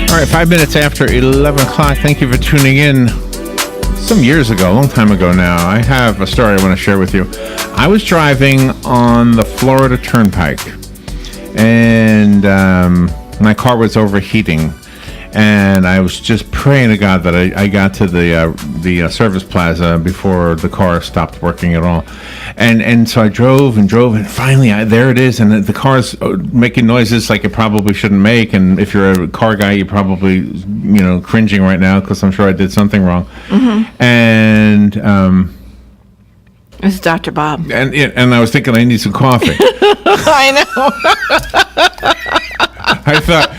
All right, 5 minutes after 11 o'clock. Thank you for tuning in. Some years ago, a long time ago now, I have a story I want to share with you. I was driving on the Florida Turnpike, and my car was overheating, and I was just praying to God that I got to the service plaza before the car stopped working at all. And so I drove, and finally there it is, and the car's making noises like it probably shouldn't make. And if you're a car guy, you're probably cringing right now because I'm sure I did something wrong. Mm-hmm. And it's Dr. Bob. And I was thinking I need some coffee. I know. I thought,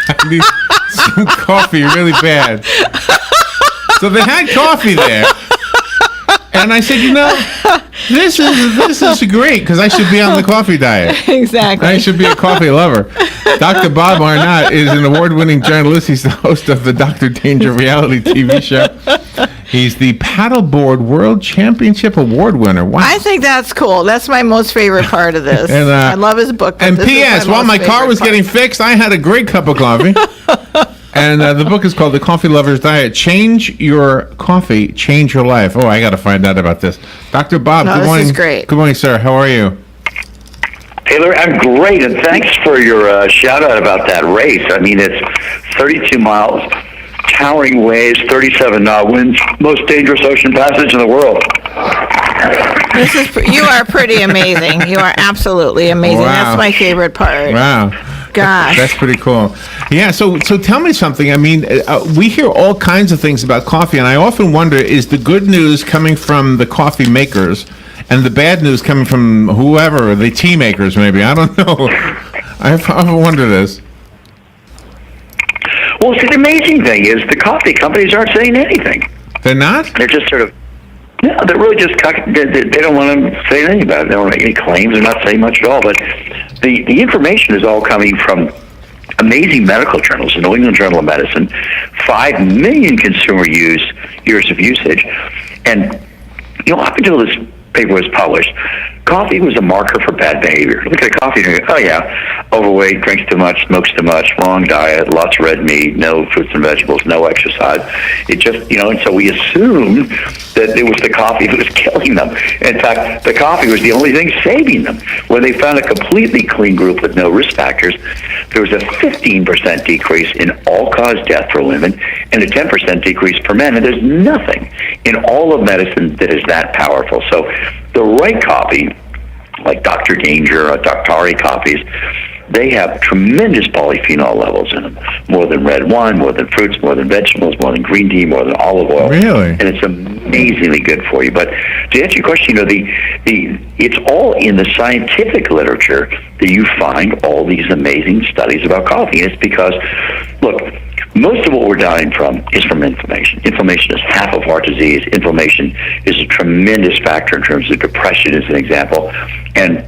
I need some coffee really bad. So they had coffee there. And I said, this is great because I should be on the coffee diet. Exactly. I should be a coffee lover. Dr. Bob Arnot is an award-winning journalist. He's the host of the Dr. Danger reality TV show. He's the paddleboard world championship award winner. Wow. I think that's cool. That's my most favorite part of this. And, I love his book. And P.S., while my car was getting fixed, I had a great cup of coffee. And the book is called The Coffee Lover's Diet. Change your coffee, change your life. Oh, I got to find out about this. Dr. Bob, good morning. This is great. Good morning, sir. How are you? Taylor, I'm great, and thanks for your shout-out about that race. I mean, it's 32 miles, towering waves, 37 knot winds, most dangerous ocean passage in the world. You are pretty amazing. You are absolutely amazing. Wow. That's my favorite part. Wow. Gosh. That's pretty cool. Yeah, so tell me something. I mean, we hear all kinds of things about coffee, and I often wonder, is the good news coming from the coffee makers and the bad news coming from whoever, the tea makers maybe? I don't know. I've wondered this. Well, see, the amazing thing is the coffee companies aren't saying anything. They're not? They're just sort of, they're really just, they don't want to say anything about it. They don't make any claims. They're not saying much at all. But the information is all coming from amazing medical journals, the New England Journal of Medicine, 5 million consumer years of usage. And, up until this paper was published, coffee was a marker for bad behavior. Look at coffee and you go, oh yeah, overweight, drinks too much, smokes too much, wrong diet, lots of red meat, no fruits and vegetables, no exercise. It just, and so we assumed that it was the coffee that was killing them. In fact, the coffee was the only thing saving them. When they found a completely clean group with no risk factors, there was a 15% decrease in all-cause death for women and a 10% decrease for men. And there's nothing in all of medicine that is that powerful. So the right coffee, like Dr. Danger or Doctari coffees, they have tremendous polyphenol levels in them. More than red wine, more than fruits, more than vegetables, more than green tea, more than olive oil. Really? And it's amazingly good for you. But to answer your question, it's all in the scientific literature that you find all these amazing studies about coffee. And it's because, look, most of what we're dying from is from inflammation. Inflammation is half of heart disease. Inflammation is a tremendous factor in terms of depression, as an example. And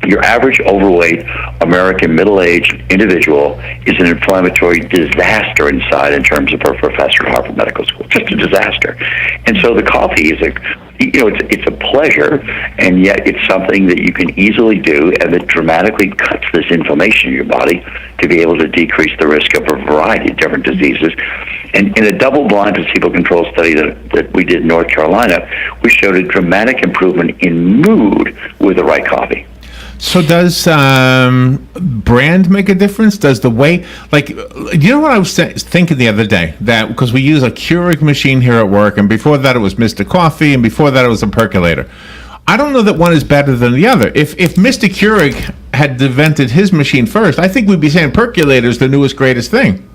your average overweight American middle-aged individual is an inflammatory disaster inside in terms of a professor at Harvard Medical School. Just a disaster. And so the coffee is it's a pleasure, and yet it's something that you can easily do and that dramatically cuts this inflammation in your body to be able to decrease the risk of a variety of different diseases. And in a double-blind placebo-controlled study that we did in North Carolina, we showed a dramatic improvement in mood with the right coffee. So does brand make a difference? Does the way, what I was thinking the other day, that because we use a Keurig machine here at work, and before that it was Mr. Coffee, and before that it was a percolator. I don't know that one is better than the other. If Mr. Keurig had invented his machine first, I think we'd be saying percolator is the newest, greatest thing.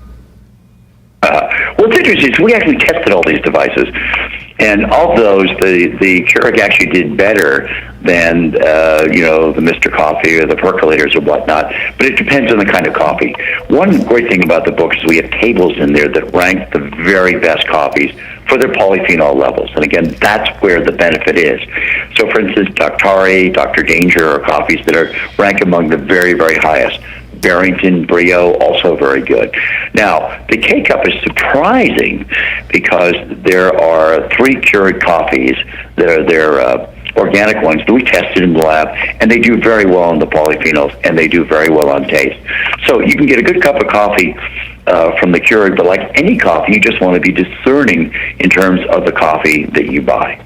Well, it's interesting. We actually tested all these devices, and of those, the Keurig actually did better than the Mr. Coffee or the percolators or whatnot. But it depends on the kind of coffee. One great thing about the book is we have tables in there that rank the very best coffees for their polyphenol levels. And again, that's where the benefit is. So, for instance, Doctari, Dr. Danger are coffees that are ranked among the very, very highest. Barrington, Brio, also very good. Now, the K-Cup is surprising because there are 3 Keurig coffees that are organic ones that we tested in the lab, and they do very well on the polyphenols, and they do very well on taste. So you can get a good cup of coffee from the Keurig, but like any coffee, you just want to be discerning in terms of the coffee that you buy.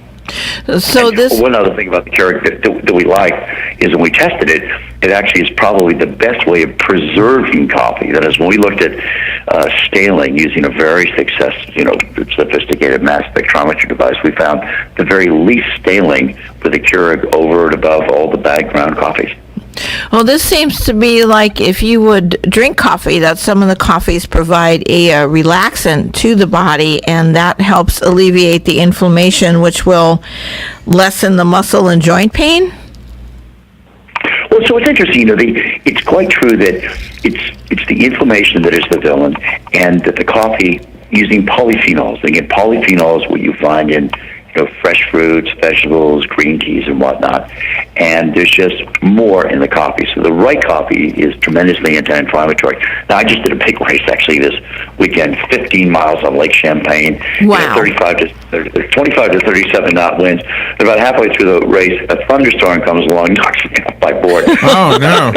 So One other thing about the Keurig that we like is when we tested it, it actually is probably the best way of preserving coffee. That is, when we looked at staling using a very sophisticated mass spectrometry device, we found the very least staling with the Keurig over and above all the bag ground coffees. Well, this seems to be like if you would drink coffee, that some of the coffees provide a relaxant to the body, and that helps alleviate the inflammation, which will lessen the muscle and joint pain. Well, so it's interesting. It's quite true that it's the inflammation that is the villain, and that the coffee using polyphenols. Again, polyphenols, what you find in fresh fruits, vegetables, green teas, and whatnot. And there's just more in the coffee. So the right coffee is tremendously anti-inflammatory. Now, I just did a big race actually this weekend, 15 miles on Lake Champlain. Wow. 25 to 37 knot winds. And about halfway through the race, a thunderstorm comes along, knocks me off my board. Oh, no.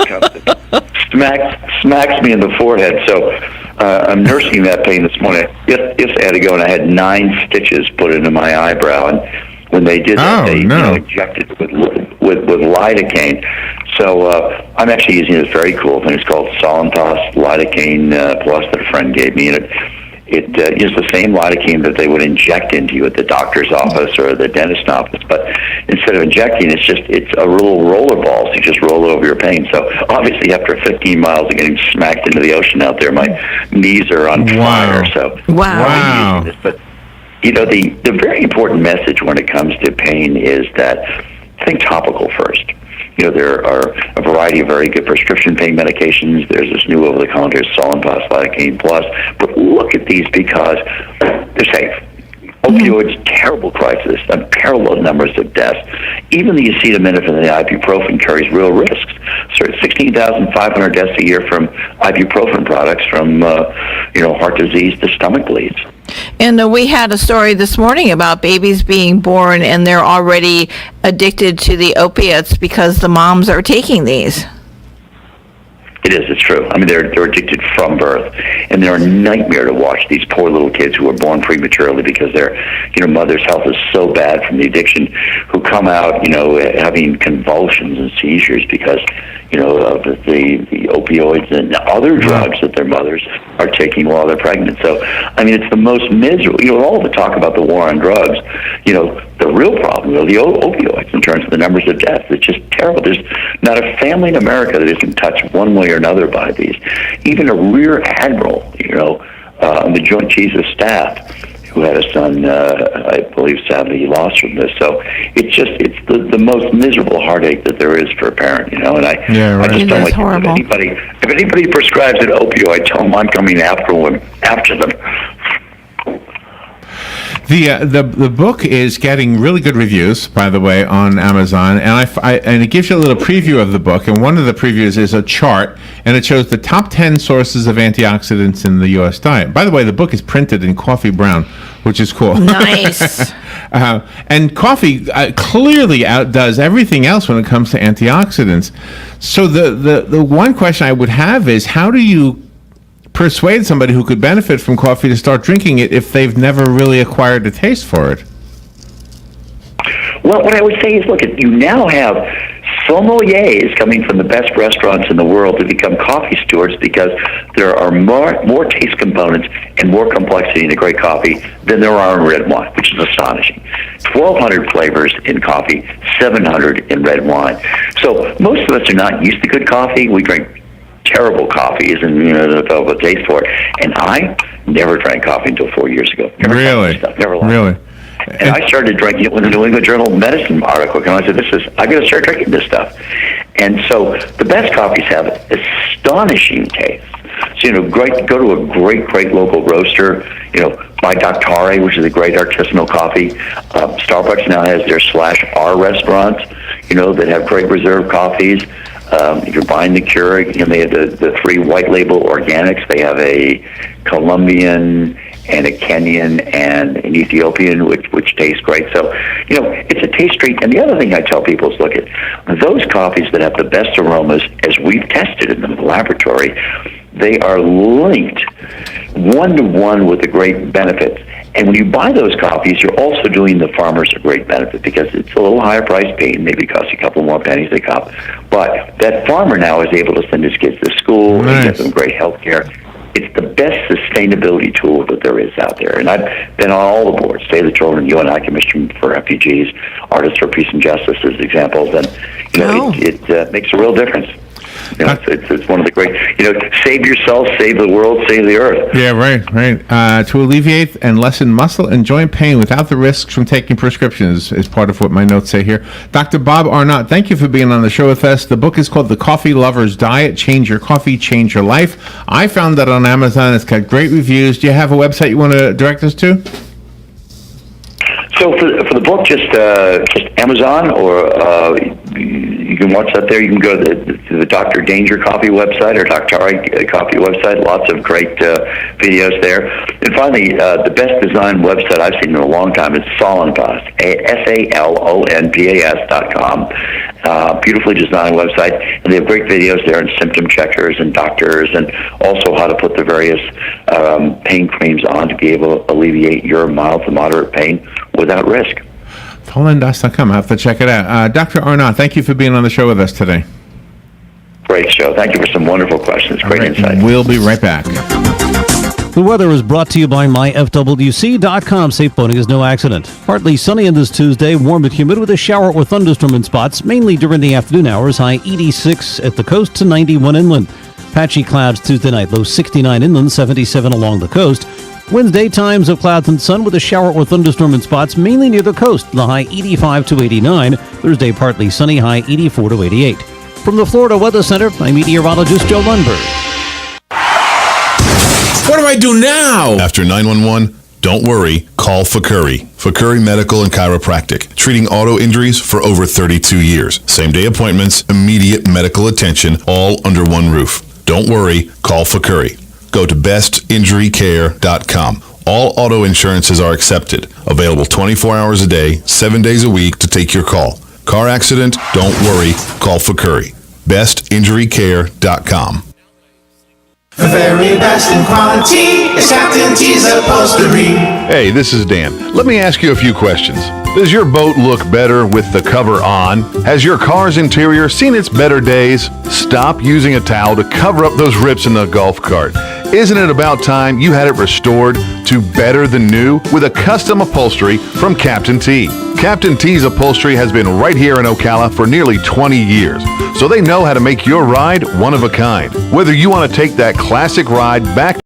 Smacks me in the forehead. So I'm nursing that pain this morning. Yes, I had to go, and I had 9 stitches put into my eyebrow. And when they did that, they injected it with lidocaine. So I'm actually using this very cool thing. It's called Solantos Lidocaine Plus that a friend gave me, and it is the same lidocaine that they would inject into you at the doctor's office or the dentist's office. But instead of injecting, it's a little roller ball, so you just roll it over your pain. So obviously, after 15 miles of getting smacked into the ocean out there, my knees are on fire. So wow. But the very important message when it comes to pain is that think topical first. There are a variety of very good prescription pain medications. There's this new over-the-counter Solantos Lidocaine Plus. But look at these because they're safe. Opioids, terrible crisis, unparalleled numbers of deaths. Even the acetaminophen and the ibuprofen carries real risks. So 16,500 deaths a year from ibuprofen products, from heart disease to stomach bleeds. And we had a story this morning about babies being born and they're already addicted to the opiates because the moms are taking these. It is. It's true. I mean, they're addicted from birth, and they're a nightmare to watch. These poor little kids who are born prematurely because their mother's health is so bad from the addiction, who come out having convulsions and seizures because of the opioids and other drugs that their mothers are taking while they're pregnant. So, I mean, it's the most miserable. All the talk about the war on drugs, the real problem are the opioids in terms of the numbers of deaths. It's just terrible. There's not a family in America that isn't touched one way or another by these. Even a rear admiral, on the Joint Chiefs of Staff, who had a son, I believe sadly he lost from this. So it's the most miserable heartache that there is for a parent, and I just don't like horrible. If anybody prescribes an opioid, tell them I'm coming after them. The book is getting really good reviews, by the way, on Amazon, and it gives you a little preview of the book. And one of the previews is a chart, and it shows the top 10 sources of antioxidants in the U.S. diet. By the way, the book is printed in coffee brown, which is cool. Nice. And coffee clearly outdoes everything else when it comes to antioxidants. So the one question I would have is, how do you persuade somebody who could benefit from coffee to start drinking it if they've never really acquired a taste for it? Well, what I would say is, look, you now have sommeliers coming from the best restaurants in the world to become coffee stewards because there are more taste components and more complexity in a great coffee than there are in red wine, which is astonishing. 1,200 flavors in coffee, 700 in red wine. So most of us are not used to good coffee. We drink terrible coffees and don't have a taste for it. And I never drank coffee until 4 years ago. Never liked it. And I started drinking it with the New England Journal of Medicine article, and I said, I got to start drinking this stuff. And so the best coffees have astonishing taste. So, go to a great local roaster, buy Doctare, which is a great artisanal coffee. Starbucks now has their /R restaurants, that have great reserve coffees. If you're buying the Keurig, they have the 3 white label organics. They have a Colombian and a Kenyan and an Ethiopian, which tastes great. So, it's a taste treat. And the other thing I tell people is, look at those coffees that have the best aromas, as we've tested in the laboratory, they are linked one-to-one with the great benefits. And when you buy those coffees, you're also doing the farmers a great benefit because it's a little higher price bean, maybe costs you a couple more pennies a cup. But that farmer now is able to send his kids to school and get them great health care. It's the best sustainability tool that there is out there. And I've been on all the boards, Save the Children, UNI Commission for Refugees, Artists for Peace and Justice as examples. And, it makes a real difference. It's one of the great, save yourself, save the world, save the earth. Yeah, right. To alleviate and lessen muscle and joint pain without the risks from taking prescriptions is part of what my notes say here. Dr. Bob Arnot, thank you for being on the show with us. The book is called The Coffee Lover's Diet, Change Your Coffee, Change Your Life. I found that on Amazon. It's got great reviews. Do you have a website you want to direct us to? So for the book, just Amazon, or you can watch that there. You can go to the Dr. Danger Coffee website or Doctari Coffee website. Lots of great videos there. And finally, the best designed website I've seen in a long time is Salonpas, SALONPAS.com. Beautifully designed website, and they have great videos there and symptom checkers and doctors, and also how to put the various pain creams on to be able to alleviate your mild to moderate pain without risk. Fallendas.com. I have to check it out. Dr. Arnot, thank you for being on the show with us today. Great show. Thank you for some wonderful questions. Great insight. We'll be right back. The weather is brought to you by myfwc.com. Safe boating is no accident. Partly sunny on this Tuesday, warm and humid with a shower or thunderstorm in spots, mainly during the afternoon hours. High 86 at the coast to 91 inland. Patchy clouds Tuesday night, low 69 inland, 77 along the coast. Wednesday, times of clouds and sun with a shower or thunderstorm in spots, mainly near the coast. The high 85 to 89. Thursday, partly sunny, high 84 to 88. From the Florida Weather Center, I'm meteorologist Joe Lundberg. What do I do now? After 911, don't worry, call Fakuri. Fakuri Medical and Chiropractic, treating auto injuries for over 32 years. Same-day appointments, immediate medical attention, all under one roof. Don't worry, call Fakuri. Go to bestinjurycare.com. All auto insurances are accepted. Available 24 hours a day, 7 days a week to take your call. Car accident? Don't worry, call Fakuri. bestinjurycare.com. The very best in quality is Captain T's upholstery. Hey, this is Dan. Let me ask you a few questions. Does your boat look better with the cover on? Has your car's interior seen its better days? Stop using a towel to cover up those rips in the golf cart. Isn't it about time you had it restored to better than new with a custom upholstery from Captain T? Captain T's upholstery has been right here in Ocala for nearly 20 years, so they know how to make your ride one of a kind. Whether you want to take that classic ride back